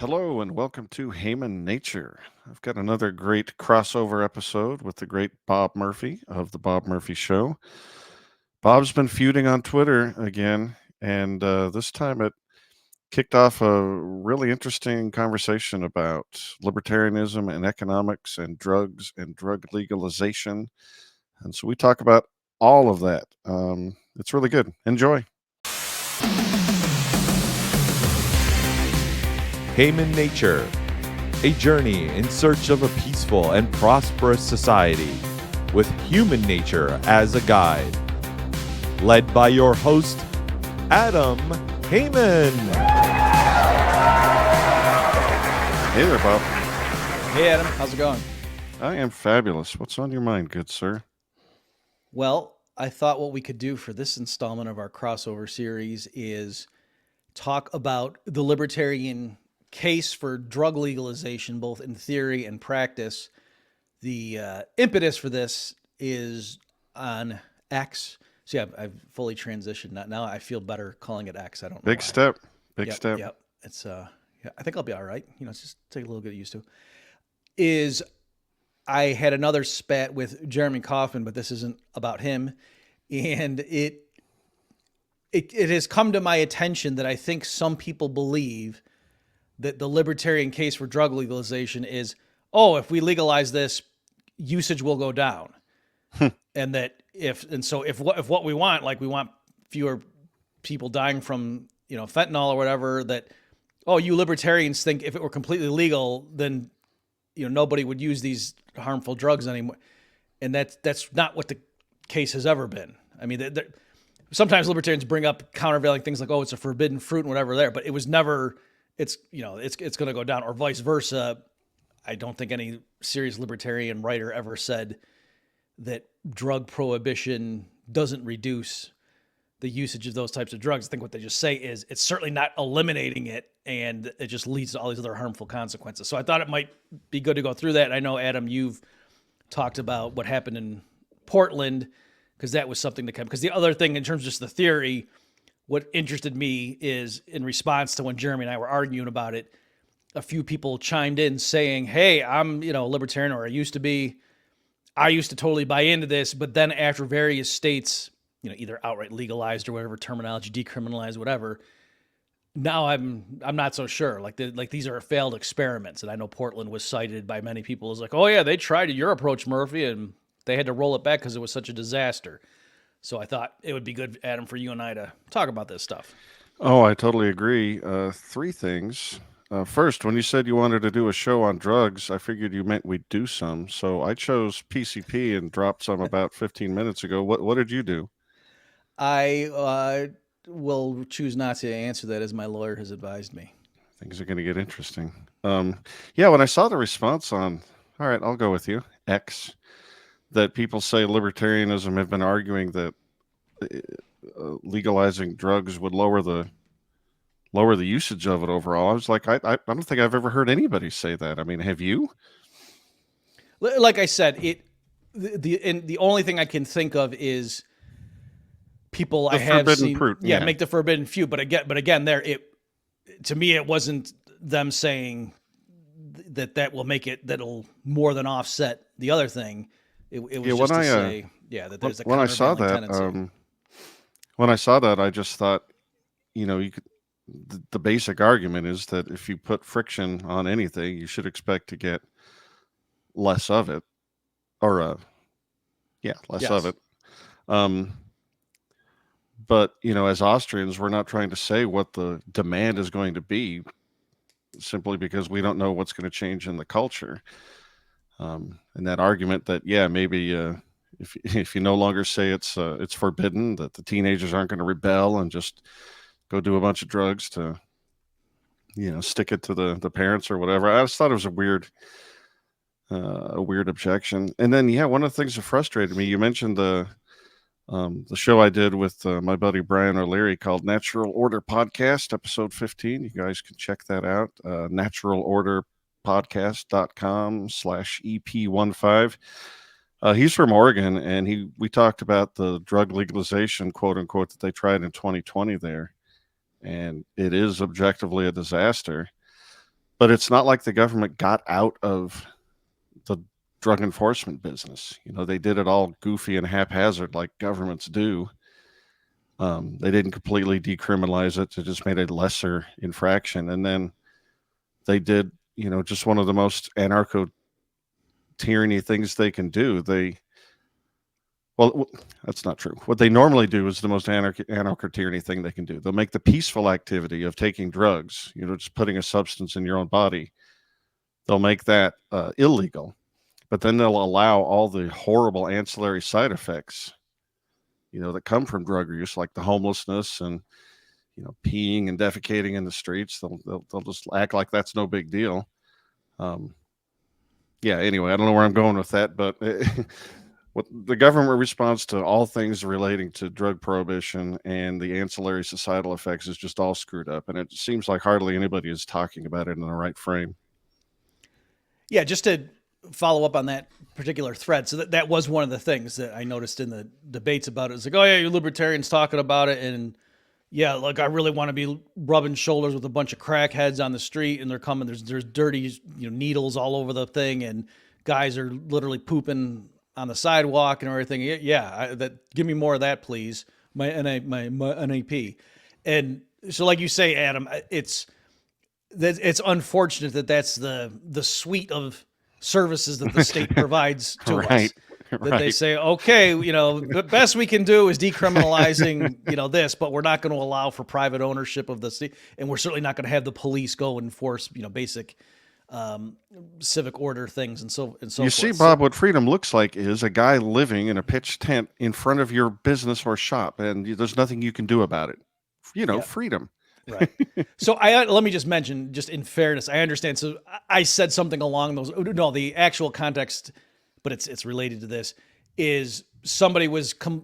Hello and welcome to Human Nature. I've got another great crossover episode with the great Bob Murphy of The Bob Murphy Show. Bob's been feuding on Twitter again, and this time it kicked off a really interesting conversation about libertarianism and economics and drugs and drug legalization. And so we talk about all of that. It's really good. Enjoy. Human Nature, a journey in search of a peaceful and prosperous society with human nature as a guide. Led by your host, Adam Heyman. Hey there, Bob. Hey, Adam. How's it going? I am fabulous. What's on your mind, good sir? Well, I thought what we could do for this installment of our crossover series is talk about the libertarian case for drug legalization, both in theory and practice. The impetus for this is on X. So yeah, I've fully transitioned. Now I feel better calling it X. I don't know Big why. step. Big step. Yep. It's yeah, I think I'll be all right. It's just take a little get used to. I had another spat with Jeremy Kauffman, but this isn't about him. And it has come to my attention that I think some people believe that the libertarian case for drug legalization is, if we legalize this, usage will go down. And that if what we want, like we want fewer people dying from, fentanyl or whatever, that, you libertarians think if it were completely legal, then, nobody would use these harmful drugs anymore. And that's not what the case has ever been. I mean, sometimes libertarians bring up countervailing things like, it's a forbidden fruit and whatever there, but it was never, it's going to go down, or vice versa. I don't think any serious libertarian writer ever said that drug prohibition doesn't reduce the usage of those types of drugs. I think what they just say is it's certainly not eliminating it, and it just leads to all these other harmful consequences. So I thought it might be good to go through that. I know, Adam, you've talked about what happened in Portland, because that was something to come. Because the other thing, in terms of just the theory, what interested me is in response to when Jeremy and I were arguing about it, a few people chimed in saying, hey, I'm, a libertarian, or I used to be. I used to totally buy into this, but then after various states, either outright legalized or whatever terminology, decriminalized, whatever, now I'm not so sure. Like these are failed experiments. And I know Portland was cited by many people as like, oh yeah, they tried your approach, Murphy, and they had to roll it back because it was such a disaster. So I thought it would be good, Adam, for you and I to talk about this stuff. Oh, I totally agree. Three things. First, when you said you wanted to do a show on drugs, I figured you meant we'd do some. So I chose PCP and dropped some about 15 minutes ago. What did you do? I will choose not to answer that, as my lawyer has advised me. Things are going to get interesting. Yeah, when I saw the response on, all right, I'll go with you, X, that people say libertarianism have been arguing that legalizing drugs would lower the usage of it overall. I was like, I don't think I've ever heard anybody say that. I mean, have you? Like I said, the only thing I can think of is people I have seen, fruit. Make the forbidden feud. But again, to me, it wasn't them saying that will make it, that'll more than offset the other thing. It was just to say, that there's a countervailing tendency. When I saw that, I just thought, you could. The basic argument is that if you put friction on anything, you should expect to get less of it, or less of it. But as Austrians, we're not trying to say what the demand is going to be, simply because we don't know what's going to change in the culture. And that argument that maybe if you no longer say it's forbidden, that the teenagers aren't going to rebel and just go do a bunch of drugs to, stick it to the parents or whatever. I just thought it was a weird objection. And then, one of the things that frustrated me, you mentioned the show I did with my buddy Brian O'Leary called Natural Order Podcast, episode 15. You guys can check that out. naturalorderpodcast.com/EP15. He's from Oregon, and we talked about the drug legalization, quote unquote, that they tried in 2020 there. And it is objectively a disaster. But it's not like the government got out of the drug enforcement business. They did it all goofy and haphazard like governments do. They didn't completely decriminalize it. They just made a lesser infraction. And then they did, just one of the most anarcho tyranny things they can do. Well, that's not true. What they normally do is the most anarcho tyranny thing they can do. They'll make the peaceful activity of taking drugs, just putting a substance in your own body. They'll make that illegal, but then they'll allow all the horrible ancillary side effects, that come from drug use, like the homelessness and, peeing and defecating in the streets. They'll just act like that's no big deal. Yeah. Anyway, I don't know where I'm going with that, but what the government response to all things relating to drug prohibition and the ancillary societal effects is just all screwed up, and it seems like hardly anybody is talking about it in the right frame. Yeah, just to follow up on that particular thread. So that was one of the things that I noticed in the debates about it. It's like, oh yeah, you libertarians talking about it. And yeah, like I really want to be rubbing shoulders with a bunch of crackheads on the street, and they're coming, there's dirty, needles all over the thing. And guys are literally pooping on the sidewalk and everything. Yeah. Give me more of that, please. My NAP. And so like you say, Adam, it's unfortunate that that's the suite of services that the state provides to Right. us. That they say, okay, the best we can do is decriminalizing, this, but we're not going to allow for private ownership of the state, and we're certainly not going to have the police go and enforce, basic civic order things and so You forth. see, Bob, what freedom looks like is a guy living in a pitched tent in front of your business or shop, and there's nothing you can do about it. Freedom. Right. So let me just mention, just in fairness, I understand. So I said something along those. No, the actual context, but it's related to this. Is somebody was talking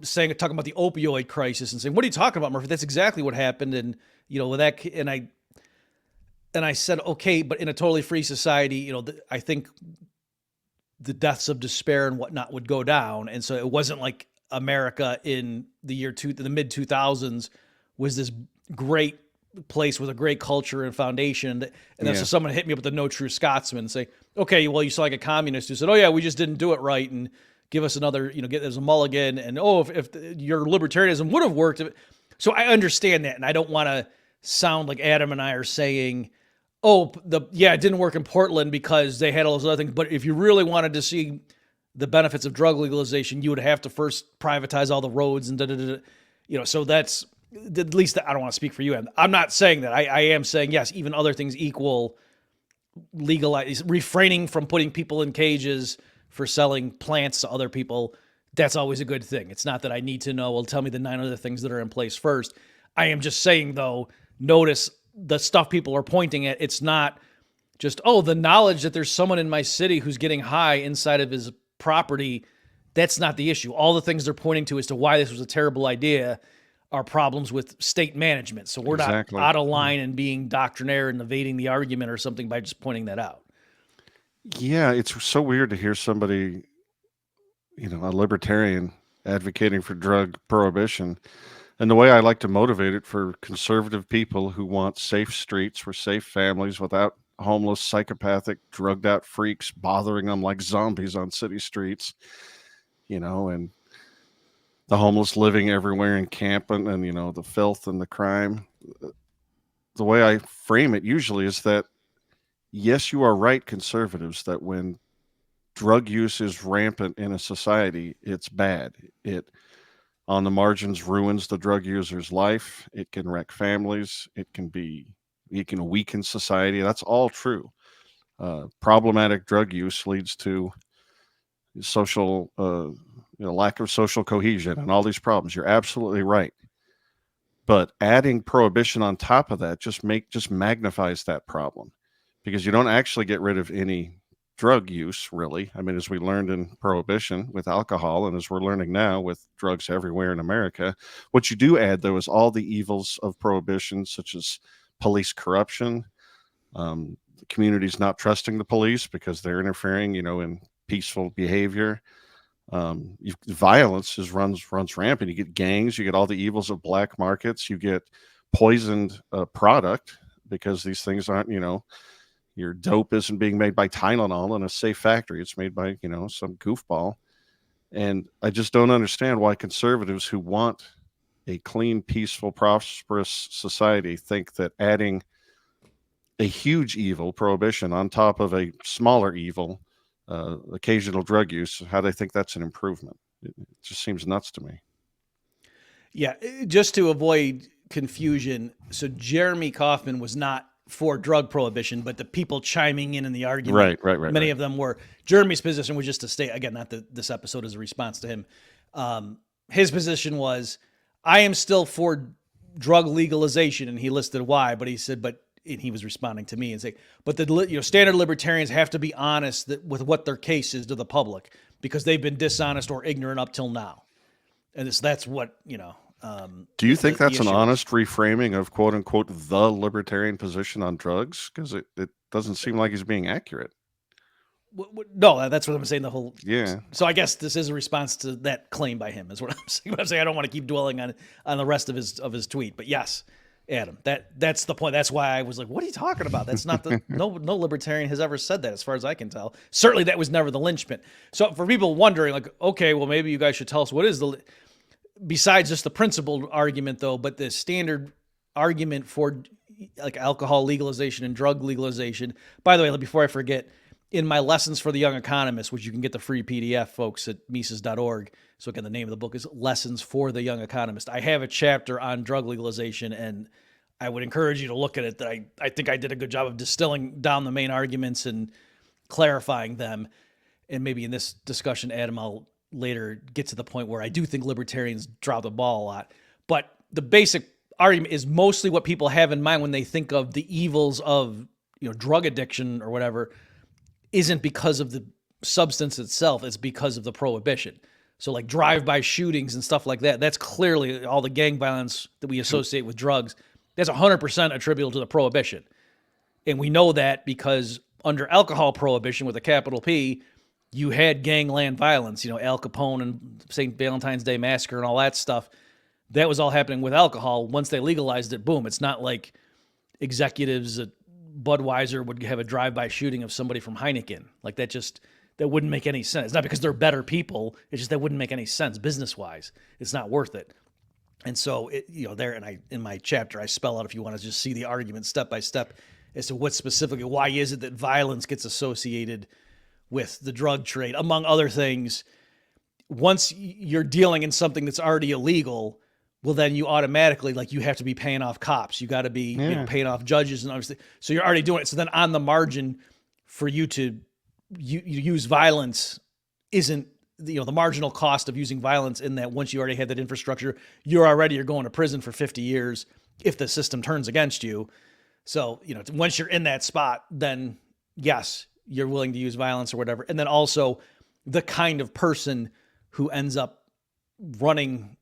about the opioid crisis and saying, "What are you talking about, Murphy? That's exactly what happened." And with that, and I said, okay, but in a totally free society, I think the deaths of despair and whatnot would go down, and so it wasn't like America in the mid 2000s was this great place with a great culture and foundation. And then so someone hit me up with the No True Scotsman and say, okay, well, you sound like a communist who said, oh yeah, we just didn't do it right, and give us another, get us a mulligan. And if your libertarianism would have worked. So I understand that. And I don't want to sound like Adam and I are saying, it didn't work in Portland because they had all those other things. But if you really wanted to see the benefits of drug legalization, you would have to first privatize all the roads and so that's, at least I don't want to speak for you. I'm not saying that. I am saying, yes, even other things equal, legalize, refraining from putting people in cages for selling plants to other people. That's always a good thing. It's not that I need to know, well, tell me the 9 other things that are in place first. I am just saying, though, notice the stuff people are pointing at. It's not just, the knowledge that there's someone in my city who's getting high inside of his property. That's not the issue. All the things they're pointing to as to why this was a terrible idea are problems with state management. So we're not out of line and being doctrinaire and evading the argument or something by just pointing that out. Yeah, it's so weird to hear somebody, a libertarian advocating for drug prohibition. And the way I like to motivate it for conservative people who want safe streets for safe families without homeless, psychopathic, drugged out freaks bothering them like zombies on city streets, and the homeless living everywhere and camping and, the filth and the crime. The way I frame it usually is that, yes, you are right, conservatives, that when drug use is rampant in a society, it's bad. It, on the margins, ruins the drug user's life. It can wreck families. It can weaken society. That's all true. Problematic drug use leads to social lack of social cohesion and all these problems. You're absolutely right. But adding prohibition on top of that just magnifies that problem, because you don't actually get rid of any drug use, really. I mean, as we learned in Prohibition with alcohol, and as we're learning now with drugs everywhere in America, what you do add, though, is all the evils of prohibition, such as police corruption, the communities not trusting the police because they're interfering, in peaceful behavior. Violence runs rampant. You get gangs, you get all the evils of black markets, you get poisoned product because these things aren't, Your dope isn't being made by Tylenol in a safe factory. It's made by, some goofball. And I just don't understand why conservatives who want a clean, peaceful, prosperous society think that adding a huge evil, prohibition, on top of a smaller evil, occasional drug use, how they think that's an improvement. It just seems nuts to me. Yeah, just to avoid confusion, so Jeremy Kauffman was not for drug prohibition, but the people chiming in the argument, Right. many of them were. Jeremy's position was just to state, again, not that this episode is a response to him. His position was, I am still for drug legalization, and he listed why, but he said, and he was responding to me and saying, but the standard libertarians have to be honest with what their case is to the public, because they've been dishonest or ignorant up till now. And that's what, do you think that's an honest reframing of quote unquote the libertarian position on drugs? Because it doesn't seem like he's being accurate. No, that's what I'm saying. Yeah. So I guess this is a response to that claim by him, is what I'm saying. I'm saying I don't want to keep dwelling on the rest of his tweet, but yes, Adam, that's the point. That's why I was like, what are you talking about? That's not no libertarian has ever said that, as far as I can tell. Certainly that was never the linchpin. So for people wondering, like, okay, well, maybe you guys should tell us what is besides just the principled argument though, but the standard argument for like alcohol legalization and drug legalization. By the way, before I forget, in my Lessons for the Young Economist, which you can get the free PDF, folks, at Mises.org. So again, the name of the book is Lessons for the Young Economist. I have a chapter on drug legalization, and I would encourage you to look at it. I think I did a good job of distilling down the main arguments and clarifying them. And maybe in this discussion, Adam, I'll later get to the point where I do think libertarians drop the ball a lot. But the basic argument is mostly what people have in mind when they think of the evils of drug addiction or whatever, isn't because of the substance itself, it's because of the prohibition. So like drive-by shootings and stuff like that, that's clearly all the gang violence that we associate with drugs. That's 100% attributable to the prohibition. And we know that because under alcohol prohibition with a capital P, you had gangland violence, Al Capone and St. Valentine's Day Massacre and all that stuff. That was all happening with alcohol. Once they legalized it, boom. It's not like executives at Budweiser would have a drive-by shooting of somebody from Heineken. Like that wouldn't make any sense. It's not because they're better people. It's just that wouldn't make any sense business-wise. It's not worth it. And so in my chapter, I spell out, if you want to just see the argument step by step as to what specifically, why is it that violence gets associated with the drug trade, among other things. Once you're dealing in something that's already illegal, well, then you automatically, you have to be paying off cops. You got to be paying off judges and obviously. So you're already doing it. So then on the margin for you to use violence isn't, the marginal cost of using violence in that once you already had that infrastructure, you're going to prison for 50 years if the system turns against you. So, once you're in that spot, then yes, you're willing to use violence or whatever. And then also the kind of person who ends up running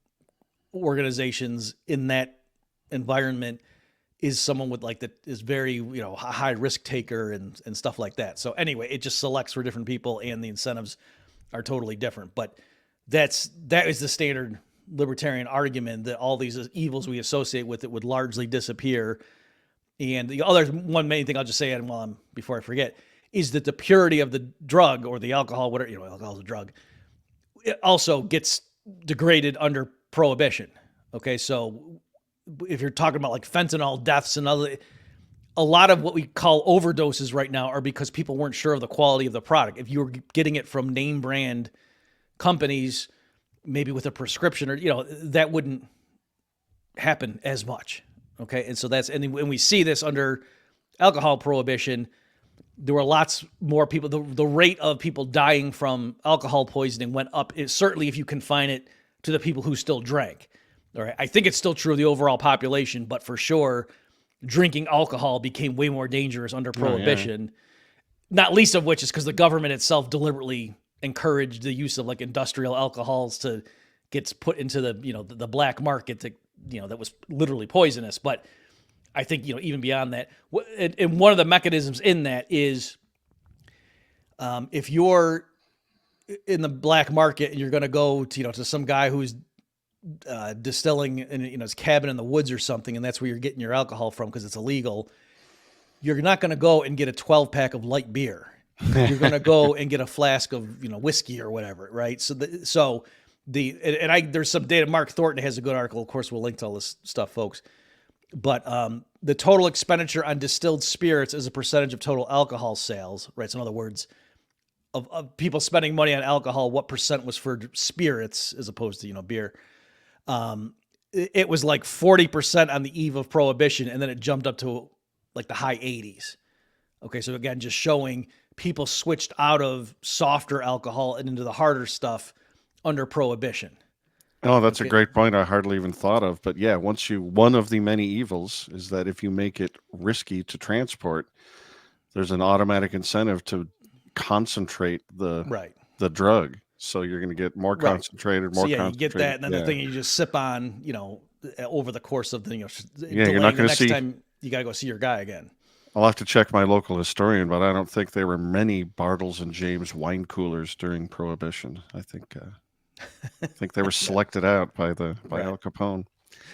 organizations in that environment is someone with that is very, a high risk taker and stuff like that. So anyway, it just selects for different people and the incentives are totally different. But that is the standard libertarian argument, that all these evils we associate with it would largely disappear. And the other one main thing I'll just say, and before I forget, is that the purity of the drug or the alcohol, whatever, alcohol is a drug, it also gets degraded under prohibition. Okay, so if you're talking about fentanyl deaths and a lot of what we call overdoses right now are because people weren't sure of the quality of the product. If you were getting it from name brand companies, maybe with a prescription or, that wouldn't happen as much. Okay, and so and we see this under alcohol prohibition. There were lots more people. The rate of people dying from alcohol poisoning went up. Certainly, if you confine it to the people who still drank. All right, I think it's still true of the overall population, but for sure, drinking alcohol became way more dangerous under prohibition. Not least of which is because the government itself deliberately encouraged the use of industrial alcohols to get put into the black market that was literally poisonous. But I think, even beyond that, and one of the mechanisms in that is if you're in the black market and you're going to go to some guy who's distilling in his cabin in the woods or something, and that's where you're getting your alcohol from because it's illegal, you're not going to go and get a 12 pack of light beer. You're going to go and get a flask of, whiskey or whatever. Right. There's some data. Mark Thornton has a good article. Of course, we'll link to all this stuff, folks. But the total expenditure on distilled spirits is a percentage of total alcohol sales, right? So in other words, of people spending money on alcohol, what percent was for spirits as opposed to, beer? It was like 40% on the eve of Prohibition, and then it jumped up to like the high 80s. Okay, so again, just showing people switched out of softer alcohol and into the harder stuff under Prohibition. Oh, that's a great point I hardly even thought of. But yeah, one of the many evils is that if you make it risky to transport, there's an automatic incentive to concentrate the drug. So you're going to get more concentrated, more concentrated. You get that, and then the thing you just sip on, over the course of the, you're not going to see. Time you got to go see your guy again. I'll have to check my local historian, but I don't think there were many Bartles and James wine coolers during Prohibition. I think they were selected out by Al Capone.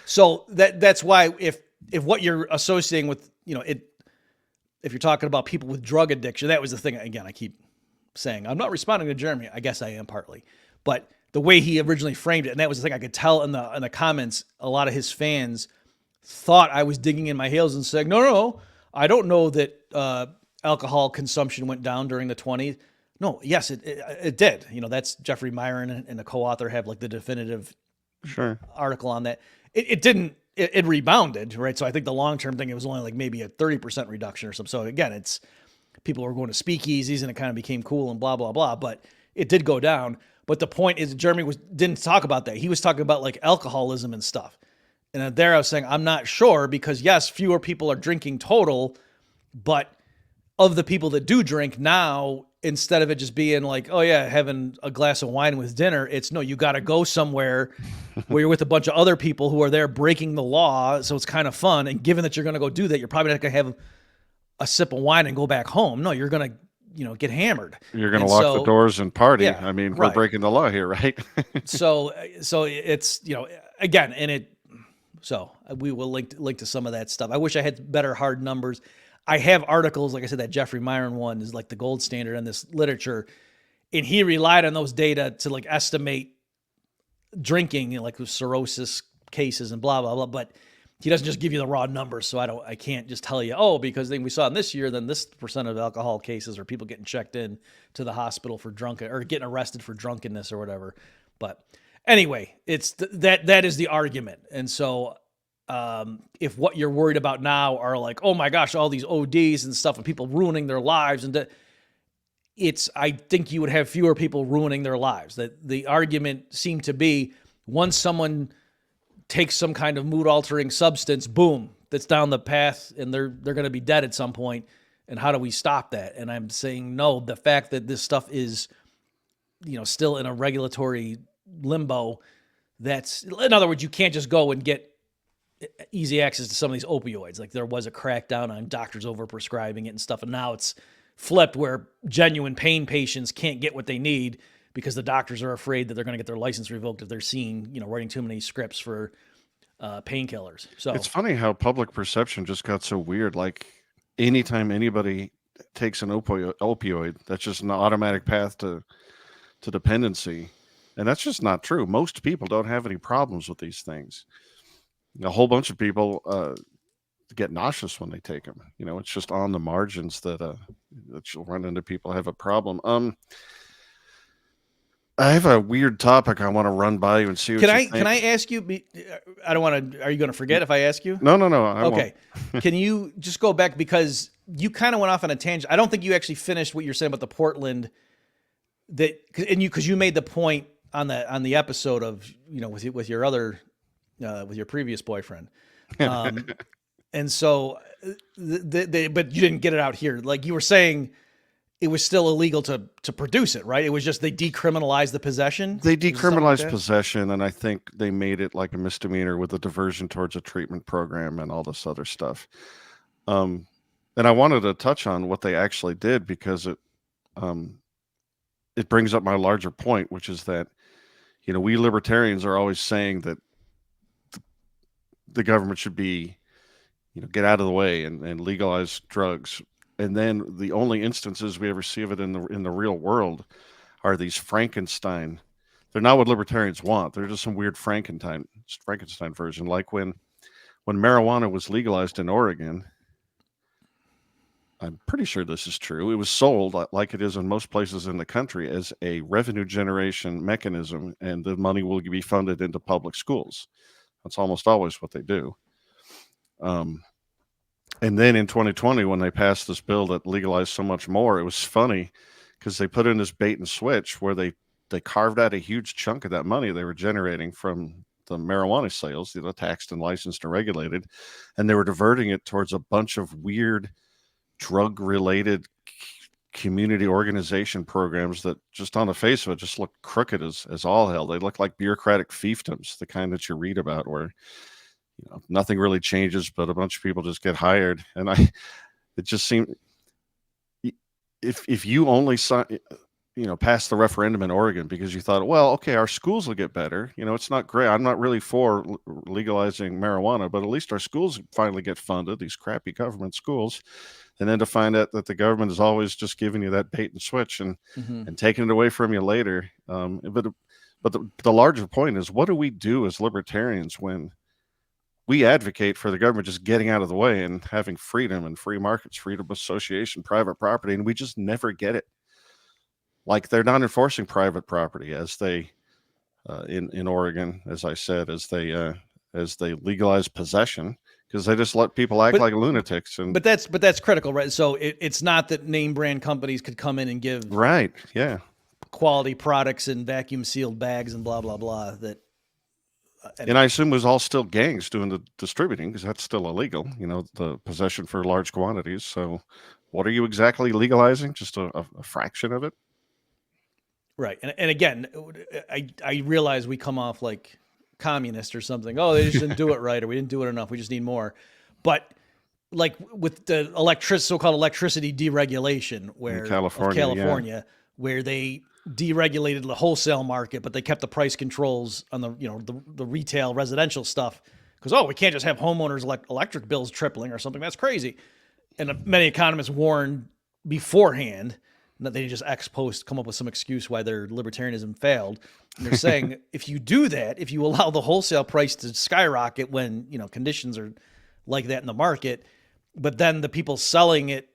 So that's why if what you're associating with, if you're talking about people with drug addiction, that was the thing. Again, I keep saying I'm not responding to Jeremy. I guess I am partly, but the way he originally framed it, and that was the thing I could tell in the comments, a lot of his fans thought I was digging in my heels and saying, no, I don't know that alcohol consumption went down during the 20s. No, yes, it did. That's Jeffrey Myron and the co-author have like the definitive article on that. It didn't. It rebounded, right? So I think the long-term thing, it was only like maybe a 30% reduction or something. So again, it's people were going to speakeasies and it kind of became cool and blah, blah, blah. But it did go down. But the point is Jeremy didn't talk about that. He was talking about like alcoholism and stuff. And there I was saying, I'm not sure because yes, fewer people are drinking total, but of the people that do drink now, instead of it just being like, oh yeah, having a glass of wine with dinner, it's no, you got to go somewhere where you're with a bunch of other people who are there breaking the law. So it's kind of fun. And given that you're going to go do that, you're probably not going to have a sip of wine and go back home. No, you're going to, get hammered. You're going to lock the doors and party. Yeah, I mean, we're breaking the law here, right? so it's, again, and so we will link to some of that stuff. I wish I had better hard numbers. I have articles, like I said, that Jeffrey Myron one is like the gold standard in this literature. And he relied on those data to like estimate drinking, like with cirrhosis cases and blah, blah, blah. But he doesn't just give you the raw numbers. So I can't just tell you, because then we saw in this year, then this percent of alcohol cases are people getting checked in to the hospital for drunken or getting arrested for drunkenness or whatever. But anyway, it's that is the argument. And so if what you're worried about now are like, oh my gosh, all these ODs and stuff and people ruining their lives, and I think you would have fewer people ruining their lives. That the argument seemed to be once someone takes some kind of mood altering substance, boom, that's down the path and they're going to be dead at some point. And how do we stop that? And I'm saying, no, the fact that this stuff is, still in a regulatory limbo, in other words, you can't just go and get easy access to some of these opioids. Like there was a crackdown on doctors overprescribing it and stuff. And now it's flipped where genuine pain patients can't get what they need because the doctors are afraid that they're going to get their license revoked if they're seen, writing too many scripts for painkillers. So it's funny how public perception just got so weird. Like anytime anybody takes an opioid, that's just an automatic path to dependency. And that's just not true. Most people don't have any problems with these things. A whole bunch of people get nauseous when they take them. It's just on the margins that you'll run into people have a problem. I have a weird topic I want to run by you and see what you think. Can I ask you? I don't want to. Are you going to forget if I ask you? No. I okay. Can you just go back because you kind of went off on a tangent. I don't think you actually finished what you're saying about the Portland. Because you made the point on the episode of with your other. With your previous boyfriend. And so but you didn't get it out here. Like you were saying, it was still illegal to produce it, right? It was just, they decriminalized the possession. They decriminalized possession. And I think they made it like a misdemeanor with a diversion towards a treatment program and all this other stuff. And I wanted to touch on what they actually did because it brings up my larger point, which is that, we libertarians are always saying that the government should be get out of the way and legalize drugs. And then the only instances we ever see of it in the real world are these Frankenstein. They're not what libertarians want. They're just some weird Frankenstein version. Like when marijuana was legalized in Oregon, I'm pretty sure this is true. It was sold like it is in most places in the country as a revenue generation mechanism, and the money will be funded into public schools. That's almost always what they do. And then in 2020, when they passed this bill that legalized so much more, it was funny because they put in this bait and switch where they carved out a huge chunk of that money they were generating from the marijuana sales, taxed and licensed and regulated, and they were diverting it towards a bunch of weird drug-related community organization programs that just on the face of it just looked crooked as all hell. They look like bureaucratic fiefdoms, the kind that you read about where nothing really changes, but a bunch of people just get hired. And it just seemed, if you only passed the referendum in Oregon because you thought, well, okay, our schools will get better. It's not great. I'm not really for legalizing marijuana, but at least our schools finally get funded, these crappy government schools. And then to find out that the government is always just giving you that bait and switch and taking it away from you later. But the larger point is, what do we do as libertarians when we advocate for the government just getting out of the way and having freedom and free markets, freedom of association, private property, and we just never get it? Like, they're not enforcing private property as they in Oregon, as I said, as they legalize possession, because they just let people act like lunatics. But that's critical, right? So it's not that name brand companies could come in and give quality products in vacuum sealed bags and blah blah blah. That and I assume it was all still gangs doing the distributing, because that's still illegal. The possession for large quantities. So what are you exactly legalizing? Just a fraction of it. Right. And again, I realize we come off like communist or something. Oh, they just didn't do it right, or we didn't do it enough. We just need more. But like with the so-called electricity deregulation, where California, where they deregulated the wholesale market, but they kept the price controls on the retail residential stuff, because we can't just have homeowners electric bills tripling or something. That's crazy. And many economists warned beforehand. That they just ex post come up with some excuse why their libertarianism failed. And they're saying if you do that, if you allow the wholesale price to skyrocket when conditions are like that in the market, but then the people selling it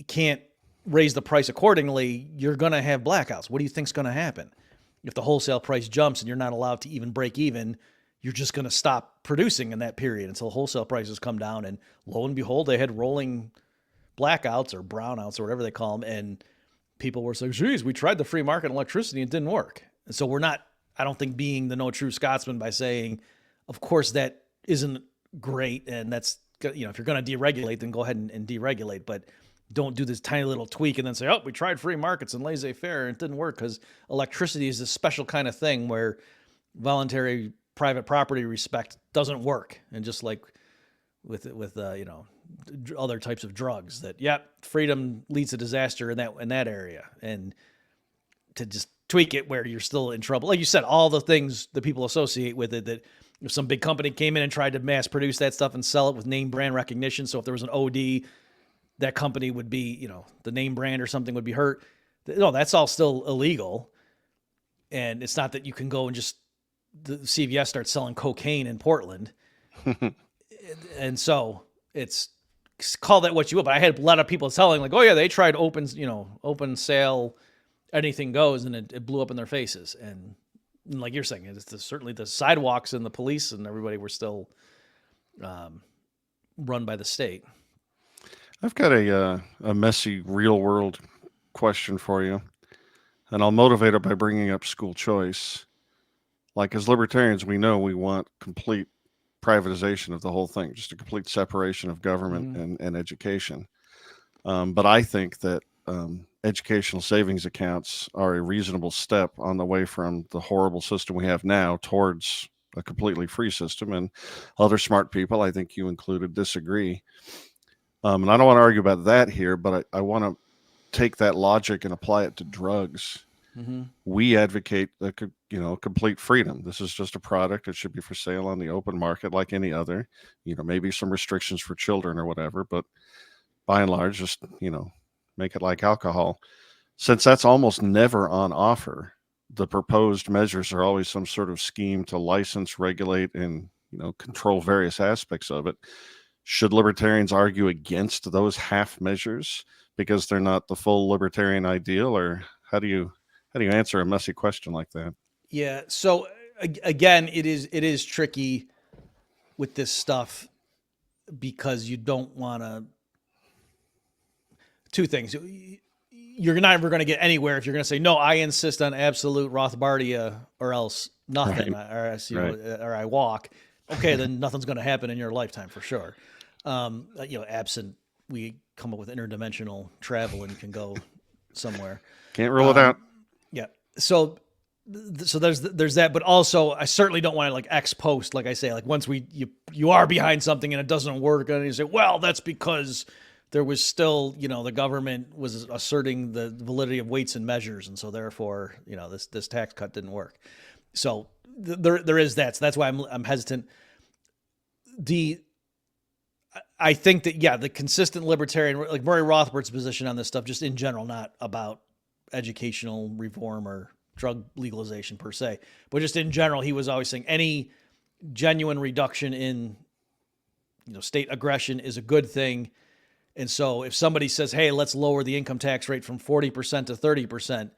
can't raise the price accordingly, you're going to have blackouts. What do you think's going to happen? If the wholesale price jumps and you're not allowed to even break even, you're just going to stop producing in that period until wholesale prices come down. And lo and behold, they had rolling blackouts or brownouts or whatever they call them, and people were saying, geez, we tried the free market electricity and it didn't work. And so we're not, I don't think, being the no true Scotsman by saying, of course that isn't great, and that's, if you're going to deregulate, then go ahead and deregulate, but don't do this tiny little tweak and then say, we tried free markets and laissez-faire and it didn't work, because electricity is this special kind of thing where voluntary private property respect doesn't work. And just like with other types of drugs, that freedom leads to disaster in that area, and to just tweak it where you're still in trouble, like you said, all the things that people associate with it, that if some big company came in and tried to mass produce that stuff and sell it with name brand recognition, so if there was an OD, that company would be, the name brand or something would be hurt. No, that's all still illegal. And it's not that you can go and just the CVS starts selling cocaine in Portland. And so it's, call that what you will. But I had a lot of people telling like, they tried open sale, anything goes, and it blew up in their faces. And like you're saying, it's certainly the sidewalks and the police and everybody were still run by the state. I've got a messy real world question for you, and I'll motivate it by bringing up school choice. Like, as libertarians, we know we want complete privatization of the whole thing, just a complete separation of government and education. But I think that educational savings accounts are a reasonable step on the way from the horrible system we have now towards a completely free system. And other smart people, I think you included, disagree. And I don't want to argue about that here, but I want to take that logic and apply it to drugs. We advocate a complete freedom. This is just a product. It should be for sale on the open market like any other. Maybe some restrictions for children or whatever, but by and large, just, make it like alcohol. Since that's almost never on offer, the proposed measures are always some sort of scheme to license, regulate, and, control various aspects of it. Should libertarians argue against those half measures because they're not the full libertarian ideal, or how do you answer a messy question like that? Yeah. So again, it is tricky with this stuff because you don't want to. Two things. You're not ever going to get anywhere if you're going to say, no, I insist on absolute Rothbardia or else nothing, or I walk. Okay, then nothing's going to happen in your lifetime for sure. Absent we come up with interdimensional travel and can go somewhere. Can't rule it out. Yeah. So there's that, but also I certainly don't want to, like, ex post, like I say, like once you are behind something and it doesn't work, and you say, well, that's because there was still, the government was asserting the validity of weights and measures, and so therefore, this tax cut didn't work. So there is that. So that's why I'm hesitant. I think that, the consistent libertarian, like Murray Rothbard's position on this stuff, just in general, not about educational reform or drug legalization per se, but just in general, he was always saying any genuine reduction in, state aggression is a good thing. And so if somebody says, hey, let's lower the income tax rate from 40% to 30%,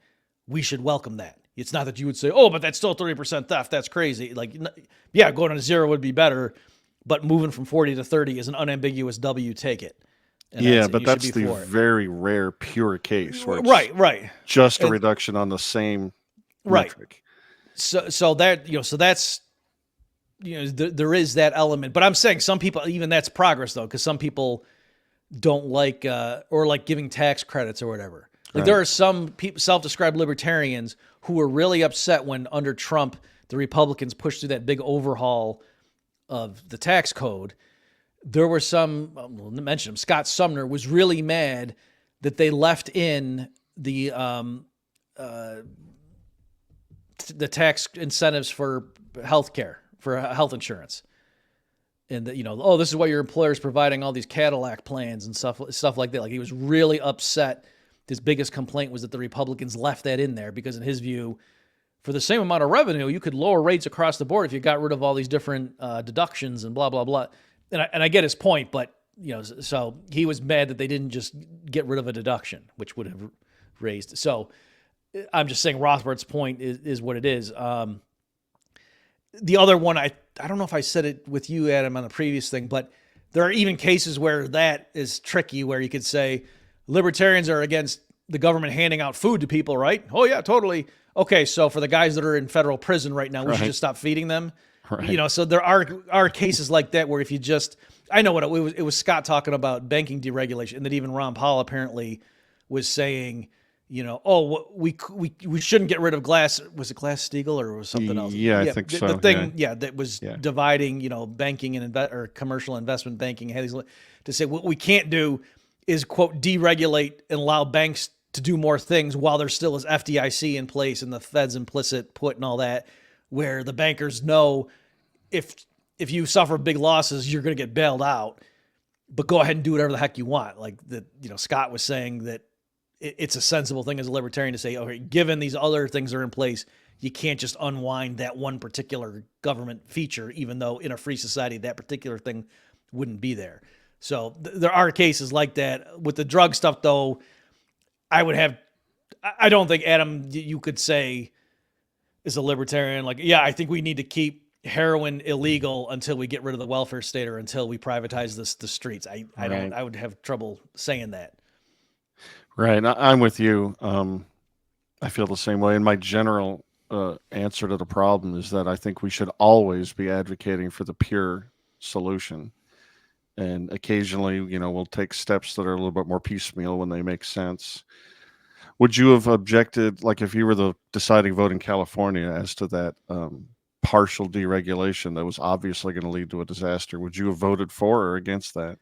we should welcome that. It's not that you would say, oh, but that's still 30% theft. That's crazy. Like, yeah, going to zero would be better, but moving from 40 to 30 is an unambiguous W. Take it. And but that's the very rare pure case where it's right. Just a reduction on the same metric. So that, so that's, there is that element. But I'm saying some people, even that's progress though, because some people don't like or like giving tax credits or whatever. Like there are some people, self-described libertarians, who were really upset when under Trump the Republicans pushed through that big overhaul of the tax code. There were some, I'll mention him, Scott Sumner was really mad that they left in the tax incentives for healthcare, for health insurance. And that, this is why your employer is providing all these Cadillac plans and stuff like that. Like, he was really upset. His biggest complaint was that the Republicans left that in there because, in his view, for the same amount of revenue, you could lower rates across the board if you got rid of all these different deductions and blah, blah, blah. And I get his point, but, so he was mad that they didn't just get rid of a deduction, which would have raised. So I'm just saying Rothbard's point is what it is. The other one, I don't know if I said it with you, Adam, on the previous thing, but there are even cases where that is tricky, where you could say libertarians are against the government handing out food to people, right? Oh, yeah, totally. Okay, so for the guys that are in federal prison right now, we should just stop feeding them. Right. So there are cases like that where if you just, I know what it was Scott talking about banking deregulation, and that even Ron Paul apparently was saying, we shouldn't get rid of Glass. Was it Glass-Steagall or was something else? Yeah, I think so. The thing, that was dividing, banking and or commercial investment banking. To say what we can't do is, quote, deregulate and allow banks to do more things while there still is FDIC in place and the Fed's implicit put and all that, where the bankers know if you suffer big losses, you're going to get bailed out, but go ahead and do whatever the heck you want. Like that, Scott was saying that it's a sensible thing as a libertarian to say, okay, given these other things are in place, you can't just unwind that one particular government feature, even though in a free society, that particular thing wouldn't be there. So there are cases like that. With the drug stuff, though, I don't think, Adam, you could say as a libertarian, like, yeah, I think we need to keep heroin illegal until we get rid of the welfare state or until we privatize the streets. I would have trouble saying that. Right. I'm with you. I feel the same way. And my general answer to the problem is that I think we should always be advocating for the pure solution. And occasionally, we'll take steps that are a little bit more piecemeal when they make sense. Would you have objected, like if you were the deciding vote in California as to that partial deregulation that was obviously going to lead to a disaster, would you have voted for or against that?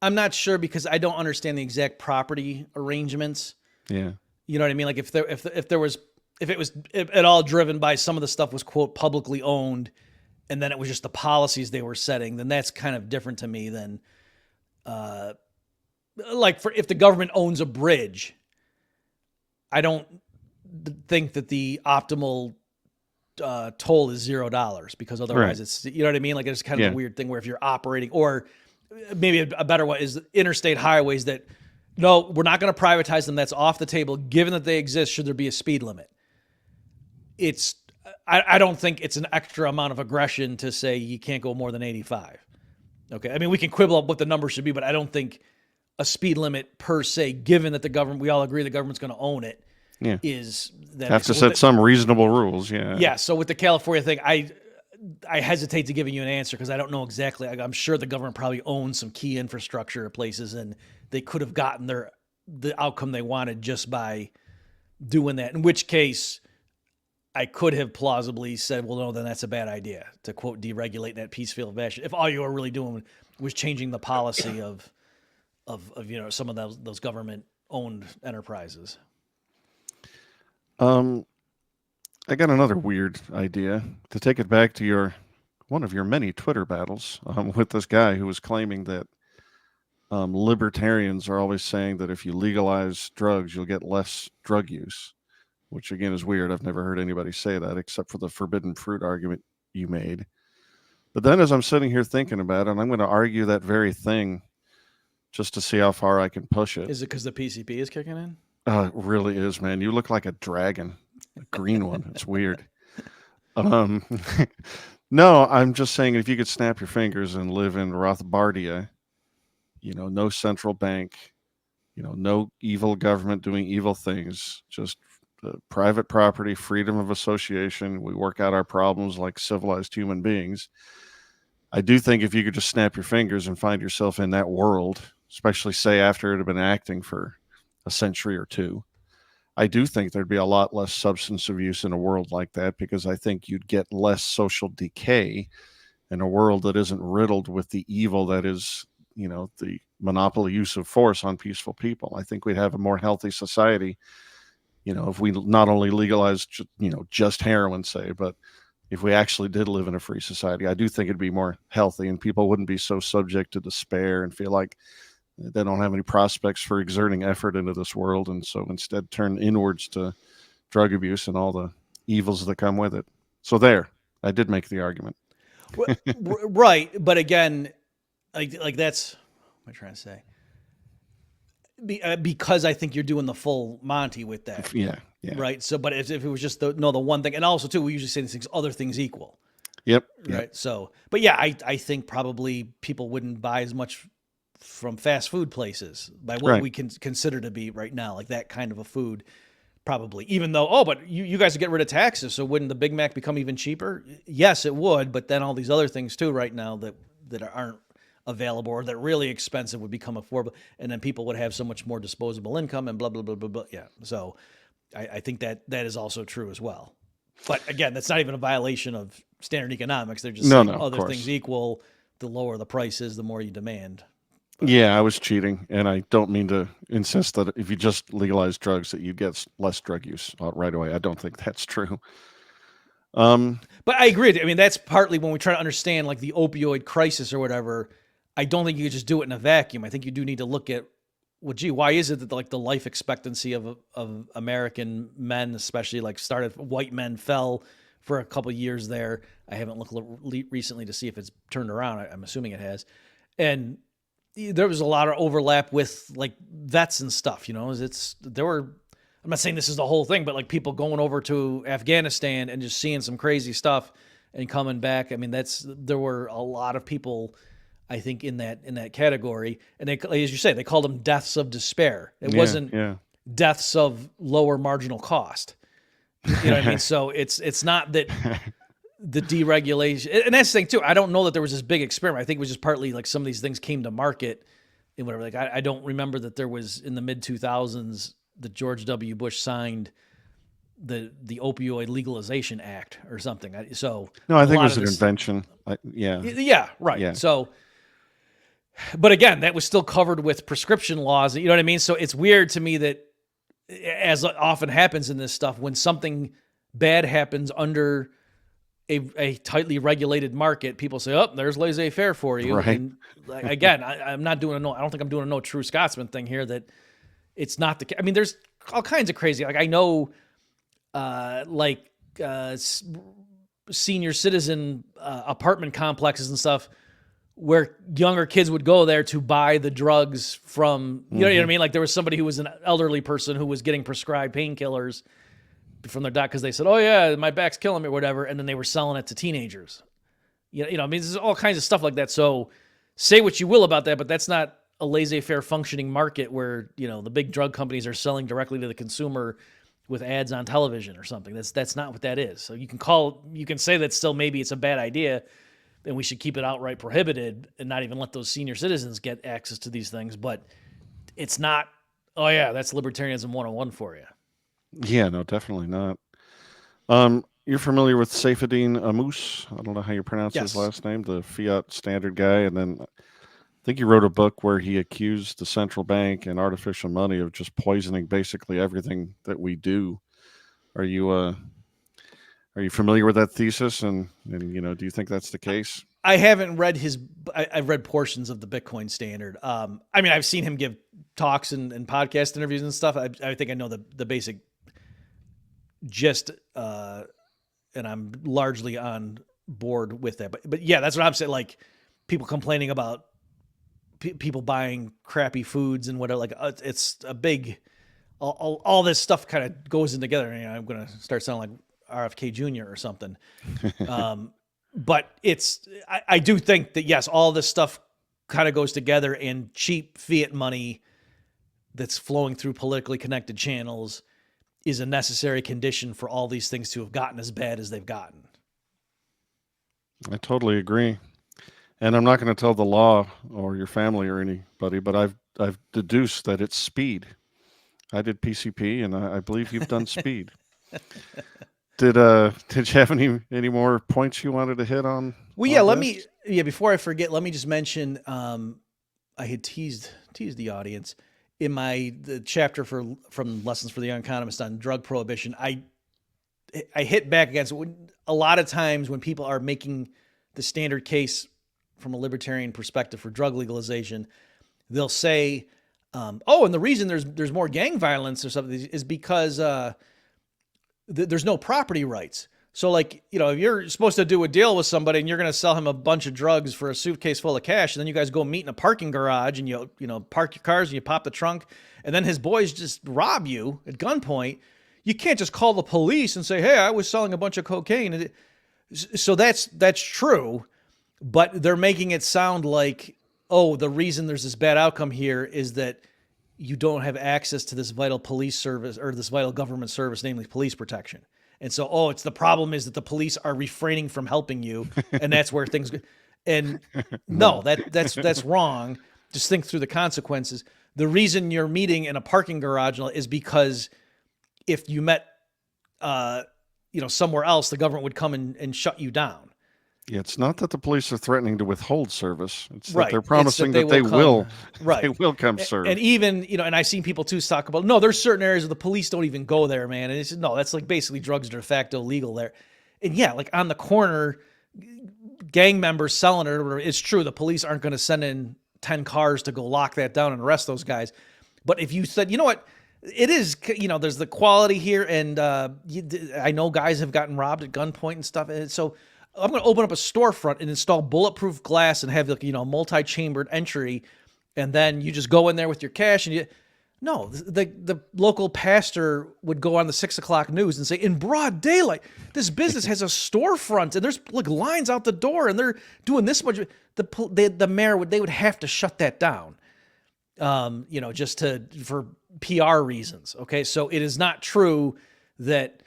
I'm not sure because I don't understand the exact property arrangements. Yeah. You know what I mean? Like if there was if it was at all driven by some of the stuff was quote publicly owned, and then it was just the policies they were setting, then that's kind of different to me than, like if the government owns a bridge, I don't think that the optimal toll is $0 because otherwise it's, you know what I mean? Like it's kind of a weird thing where if you're operating, or maybe a better one is interstate highways that, no, we're not going to privatize them. That's off the table. Given that they exist, should there be a speed limit? I don't think it's an extra amount of aggression to say you can't go more than 85. Okay. I mean, we can quibble up what the number should be, but I don't think a speed limit per se, given that the government, we all agree the government's going to own it, is that have to set some reasonable rules. Yeah. So with the California thing, I hesitate to giving you an answer because I don't know exactly. I'm sure the government probably owns some key infrastructure at places, and they could have gotten the outcome they wanted just by doing that. In which case, I could have plausibly said, well, no, then that's a bad idea to quote deregulate in that peaceful fashion. If all you were really doing was changing the policy of some of those government owned enterprises. I got another weird idea to take it back to one of your many Twitter battles with this guy who was claiming that libertarians are always saying that if you legalize drugs, you'll get less drug use, which again is weird. I've never heard anybody say that except for the forbidden fruit argument you made. But then as I'm sitting here thinking about it, I'm going to argue that very thing just to see how far I can push it. Is it because the PCP is kicking in? It really is, man. You look like a dragon, a green one. It's weird. No, I'm just saying if you could snap your fingers and live in Rothbardia, no central bank, no evil government doing evil things, just private property, freedom of association. We work out our problems like civilized human beings. I do think if you could just snap your fingers and find yourself in that world, especially say after it had been acting for a century or two, I do think there'd be a lot less substance abuse in a world like that, because I think you'd get less social decay in a world that isn't riddled with the evil that is, the monopoly use of force on peaceful people. I think we'd have a more healthy society, if we not only legalized, just heroin, say, but if we actually did live in a free society. I do think it'd be more healthy and people wouldn't be so subject to despair and feel like they don't have any prospects for exerting effort into this world, and so instead turn inwards to drug abuse and all the evils that come with it. So there, I did make the argument. Right, but again, like that's what am I trying to say? Because I think you're doing the full Monty with that. Yeah. Right. So, but if it was just the one thing, and also too, we usually say these things, other things equal. Yep. Right. So, but yeah, I think probably people wouldn't buy as much from fast food places by what we can consider to be right now, like that kind of a food, probably. Even though, but you guys would get rid of taxes, so wouldn't the Big Mac become even cheaper? Yes, it would. But then all these other things too, right now that aren't available or that really expensive would become affordable, and then people would have so much more disposable income and blah blah blah blah blah. Yeah. So I think that is also true as well. But again, that's not even a violation of standard economics. They're just saying other things equal, the lower the price is, the more you demand. Yeah, I was cheating, and I don't mean to insist that if you just legalize drugs that you get less drug use right away. I don't think that's true. But I agree. I mean, that's partly when we try to understand like the opioid crisis or whatever. I don't think you could just do it in a vacuum. I think you do need to look at, well, gee, why is it that like the life expectancy of American men, especially white men, fell for a couple of years there? I haven't looked recently to see if it's turned around. I'm assuming it has. And there was a lot of overlap with like vets and stuff, I'm not saying this is the whole thing, but like people going over to Afghanistan and just seeing some crazy stuff and coming back. I mean, there were a lot of people, I think, in that category. And they, as you say, they called them deaths of despair. It wasn't deaths of lower marginal cost. You know what I mean? So it's not that the deregulation, and that's the thing too. I don't know that there was this big experiment. I think it was just partly like some of these things came to market and whatever. Like I don't remember that there was in the mid 2000s that George W. Bush signed the Opioid Legalization Act or something. No, I think it was an invention. Yeah, right. Yeah. So, but again, that was still covered with prescription laws. You know what I mean? So it's weird to me that as often happens in this stuff, when something bad happens under a tightly regulated market, people say, "Oh, there's laissez-faire for you." Right. And again, I'm not doing I don't think I'm doing a no true Scotsman thing here. That it's not the. I mean, there's all kinds of crazy. Like I know, senior citizen apartment complexes and stuff where younger kids would go there to buy the drugs from. You know what I mean? Like there was somebody who was an elderly person who was getting prescribed painkillers from their doc because they said, "Oh yeah, my back's killing me," or whatever, and then they were selling it to teenagers. You know, I mean, there's all kinds of stuff like that. So say what you will about that, but that's not a laissez-faire functioning market where, you know, the big drug companies are selling directly to the consumer with ads on television or something. That's not what that is. So you can say that still maybe it's a bad idea and we should keep it outright prohibited and not even let those senior citizens get access to these things, but it's not, oh yeah, that's libertarianism 101 for you. Yeah, no, definitely not. You're familiar with Seyfedin Ammous? I don't know how you pronounce his last name, the fiat standard guy. And then I think he wrote a book where he accused the central bank and artificial money of just poisoning basically everything that we do. Are you familiar with that thesis? And you know, do you think that's the case? I haven't read I've read portions of the Bitcoin Standard. I mean, I've seen him give talks and podcast interviews and stuff. I think I know the basic gist, and I'm largely on board with that. But yeah, that's what I'm saying. Like people complaining about people buying crappy foods and whatever. Like it's a big, all this stuff kind of goes in together. And, you know, I'm going to start sounding like RFK Jr. or something. But I do think that yes, all this stuff kind of goes together, and cheap fiat money that's flowing through politically connected channels is a necessary condition for all these things to have gotten as bad as they've gotten. I totally agree. And I'm not going to tell the law or your family or anybody, but I've deduced that it's speed. I did PCP, and I believe you've done speed. Did you have any more points you wanted to hit on? Well, yeah, before I forget, let me just mention, I had teased the audience in the chapter from Lessons for the Young Economist on drug prohibition. I hit back against a lot of times when people are making the standard case from a libertarian perspective for drug legalization, they'll say, "Oh, and the reason there's more gang violence or something is because there's no property rights." So, like, you know, if you're supposed to do a deal with somebody and you're going to sell him a bunch of drugs for a suitcase full of cash, and then you guys go meet in a parking garage and you park your cars and you pop the trunk, and then his boys just rob you at gunpoint, you can't just call the police and say, "Hey, I was selling a bunch of cocaine." So that's true, but they're making it sound like, oh, the reason there's this bad outcome here is that you don't have access to this vital police service or this vital government service, namely police protection. And so, it's the problem is that the police are refraining from helping you, and that's where things go. And no, that's wrong. Just think through the consequences. The reason you're meeting in a parking garage is because if you met, somewhere else, the government would come and shut you down. Yeah, it's not that the police are threatening to withhold service. It's right. that they're promising that they will come serve. And even, and I've seen people too talk about, no, there's certain areas where the police don't even go there, man. And it's no, that's like basically drugs de facto legal there. And yeah, like on the corner, gang members selling it, it's true. The police aren't going to send in 10 cars to go lock that down and arrest those guys. But if you said, you know what, it is, there's the quality here. And I know guys have gotten robbed at gunpoint and stuff. And so I'm going to open up a storefront and install bulletproof glass and have multi-chambered entry, and then you just go in there with your cash and the local pastor would go on the 6 o'clock news and say, in broad daylight, this business has a storefront and there's like lines out the door and they're doing this much. The mayor would have to shut that down, just for PR reasons. Okay, so it is not true that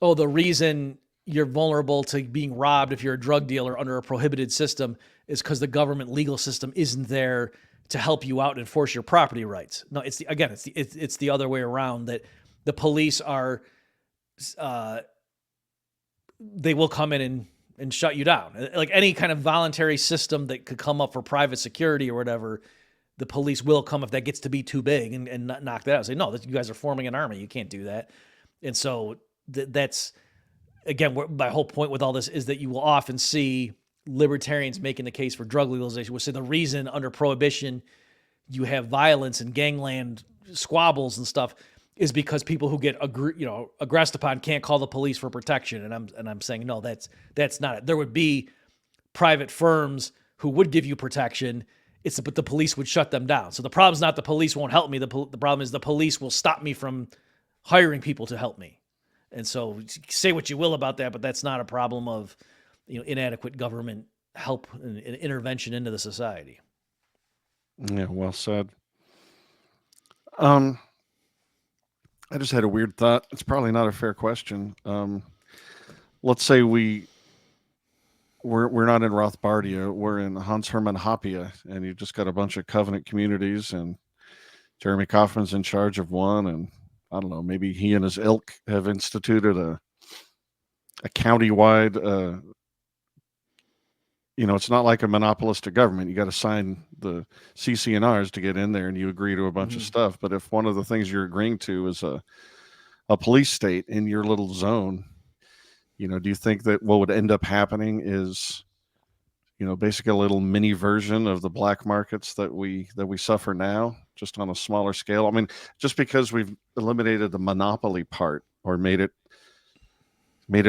the reason you're vulnerable to being robbed if you're a drug dealer under a prohibited system is because the government legal system isn't there to help you out and enforce your property rights. No, it's the other way around, that the police are, they will come in and shut you down. Like any kind of voluntary system that could come up for private security or whatever, the police will come if that gets to be too big and knock that out. Say, no, you guys are forming an army. You can't do that. And so that's, again, my whole point with all this is that you will often see libertarians making the case for drug legalization, which say the reason under Prohibition you have violence and gangland squabbles and stuff is because people who get aggressed upon can't call the police for protection. And I'm saying, no, that's not it. There would be private firms who would give you protection. But the police would shut them down. So the problem's not the police won't help me. The problem is the police will stop me from hiring people to help me. And so say what you will about that, but that's not a problem of inadequate government help and intervention into the society. Yeah, well said. I just had a weird thought. It's probably not a fair question. Let's say we're not in Rothbardia, we're in Hans Hermann Hoppe, and you've just got a bunch of covenant communities, and Jeremy Kauffman's in charge of one, and I don't know, maybe he and his ilk have instituted a county-wide, it's not like a monopolistic government. You got to sign the CC&Rs to get in there, and you agree to a bunch of stuff. But if one of the things you're agreeing to is a police state in your little zone, do you think that what would end up happening is, basically a little mini version of the black markets that we suffer now, just on a smaller scale? I mean, just because we've eliminated the monopoly part or made it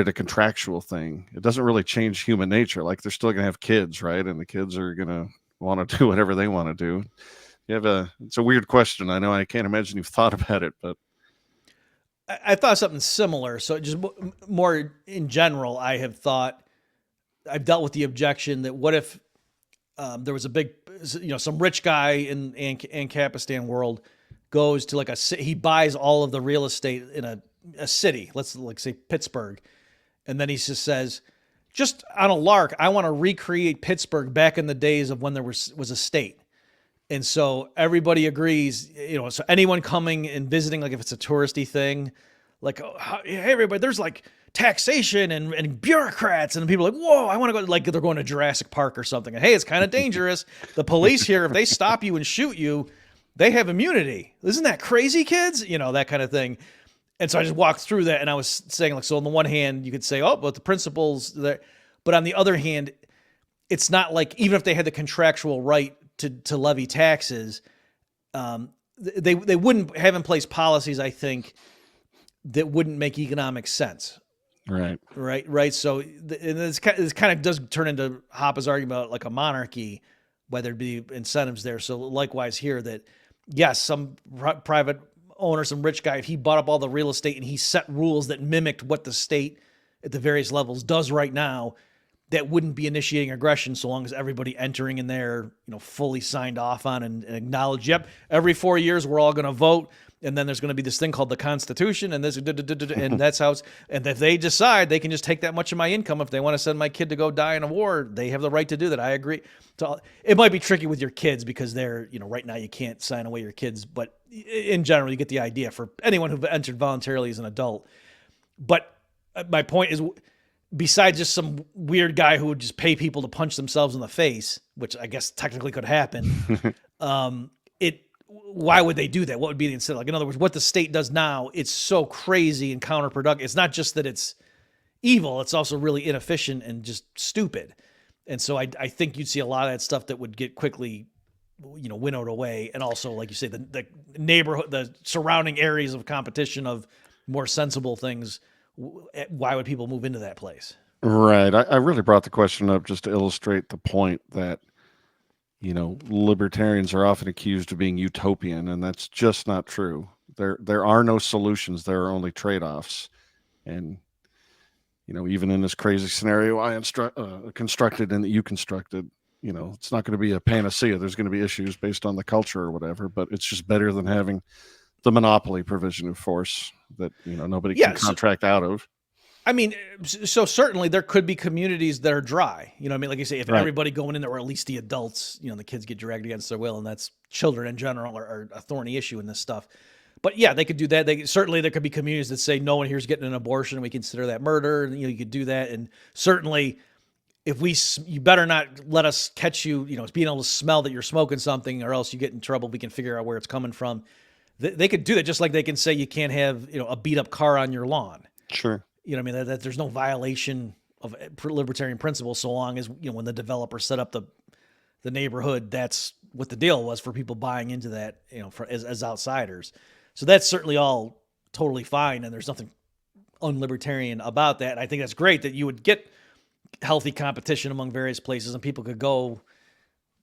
a contractual thing, it doesn't really change human nature. Like, they're still going to have kids, right? And the kids are going to want to do whatever they want to do. It's a weird question. I know, I can't imagine you've thought about it, but I thought something similar. So just more in general, I've dealt with the objection that what if there was a big, some rich guy in Ancapistan world goes to he buys all of the real estate in a city, let's say Pittsburgh. And then he just says, just on a lark, I want to recreate Pittsburgh back in the days of when there was a state. And so everybody agrees, so anyone coming and visiting, like if it's a touristy thing, like, oh, hey, everybody, there's like taxation and bureaucrats, and people are like, whoa, I want to go, like they're going to Jurassic Park or something. And hey, it's kind of dangerous. The police here, if they stop you and shoot you, they have immunity. Isn't that crazy, kids? That kind of thing. And so I just walked through that, and I was saying, so on the one hand, you could say, oh, but the principles there, but on the other hand, it's not like, even if they had the contractual right to levy taxes, they wouldn't have in place policies, I think, that wouldn't make economic sense. Right. So this kind of does turn into Hoppe's argument about like a monarchy, whether it be incentives there. So likewise here, that yes, some private owner, some rich guy, if he bought up all the real estate and he set rules that mimicked what the state at the various levels does right now, that wouldn't be initiating aggression so long as everybody entering in there, fully signed off on and acknowledged, yep, every 4 years we're all going to vote. And then there's going to be this thing called the Constitution, and and that's how and if they decide they can just take that much of my income, if they want to send my kid to go die in a war, they have the right to do that. I agree. It might be tricky with your kids because they're, right now you can't sign away your kids, but in general, you get the idea for anyone who entered voluntarily as an adult. But my point is, besides just some weird guy who would just pay people to punch themselves in the face, which I guess technically could happen, why would they do that? What would be the incentive? Like, in other words, what the state does now, it's so crazy and counterproductive. It's not just that it's evil, it's also really inefficient and just stupid. And so I think you'd see a lot of that stuff that would get quickly, winnowed away. And also, like you say, the neighborhood, the surrounding areas of competition of more sensible things. Why would people move into that place? Right. I really brought the question up just to illustrate the point that, libertarians are often accused of being utopian, and that's just not true. There are no solutions. There are only trade-offs. And, even in this crazy scenario I constructed and that you constructed, it's not going to be a panacea. There's going to be issues based on the culture or whatever, but it's just better than having the monopoly provision of force that, nobody can contract out of. I mean, so certainly there could be communities that are dry. Like you say, if everybody going in there, or at least the adults, the kids get dragged against their will, and that's children in general are a thorny issue in this stuff. But yeah, they could do that. Certainly there could be communities that say no one here's getting an abortion, and we consider that murder. And, you could do that. And certainly you better not let us catch you, being able to smell that you're smoking something, or else you get in trouble. We can figure out where it's coming from. They could do that, just like they can say you can't have, a beat up car on your lawn. Sure. That there's no violation of libertarian principles, so long as, when the developer set up the neighborhood, that's what the deal was for people buying into that, as outsiders. So that's certainly all totally fine. And there's nothing unlibertarian about that. I think that's great that you would get healthy competition among various places and people could go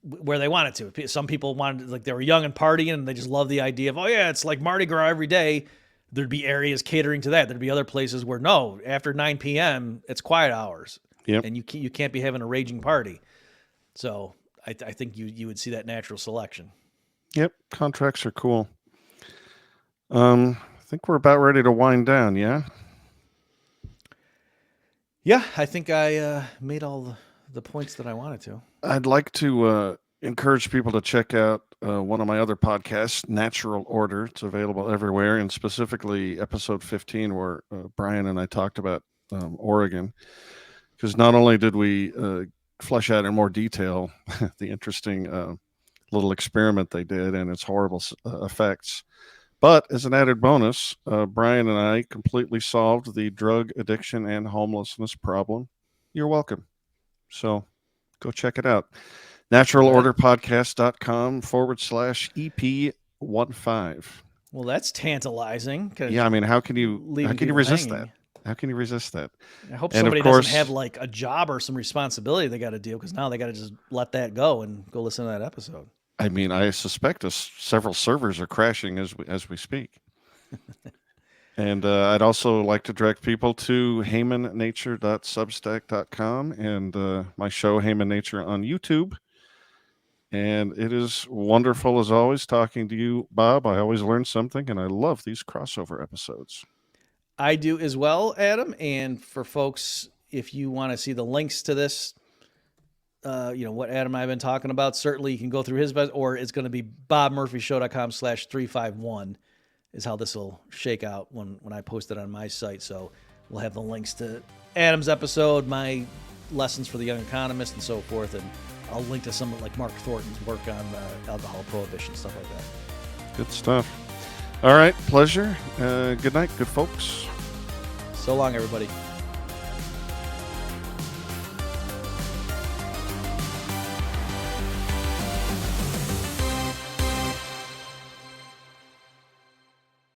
where they wanted to. Some people wanted, like, they were young and partying and they just love the idea of, oh yeah, it's like Mardi Gras every day. There'd be areas catering to that. There'd be other places where no, after 9 p.m. it's quiet hours. Yep. And you can't be having a raging party. So I think you would see that natural selection. Yep. Contracts are cool. I think we're about ready to wind down. Yeah. Yeah, I think I made all the points that I wanted to. I'd like to encourage people to check out one of my other podcasts, Natural Order. It's available everywhere, and specifically episode 15, where Brian and I talked about Oregon, because not only did we flesh out in more detail the interesting little experiment they did and its horrible effects, but as an added bonus, Brian and I completely solved the drug addiction and homelessness problem. You're welcome. So go check it out. naturalorderpodcast.com/EP15. Well, that's tantalizing. Yeah, I mean, how can you resist hanging. that? How can you resist that? I hope And somebody of course, doesn't have like a job or some responsibility they got to deal, because now they got to just let that go and go listen to that episode. I mean, I suspect several servers are crashing as we speak. And I'd also like to direct people to heymannature.substack.com and my show, Heyman Nature, on YouTube. And it is wonderful, as always, talking to you, Bob. I always learn something, and I love these crossover episodes. I do as well, Adam. And for folks, if you want to see the links to this, what Adam and I have been talking about, certainly you can go through his, or it's going to be bobmurphyshow.com/351 is how this will shake out when I post it on my site. So we'll have the links to Adam's episode, my lessons for the young economist, and so forth. And I'll link to some like Mark Thornton's work on alcohol prohibition, stuff like that. Good stuff. All right. Pleasure. Good night, good folks. So long, everybody.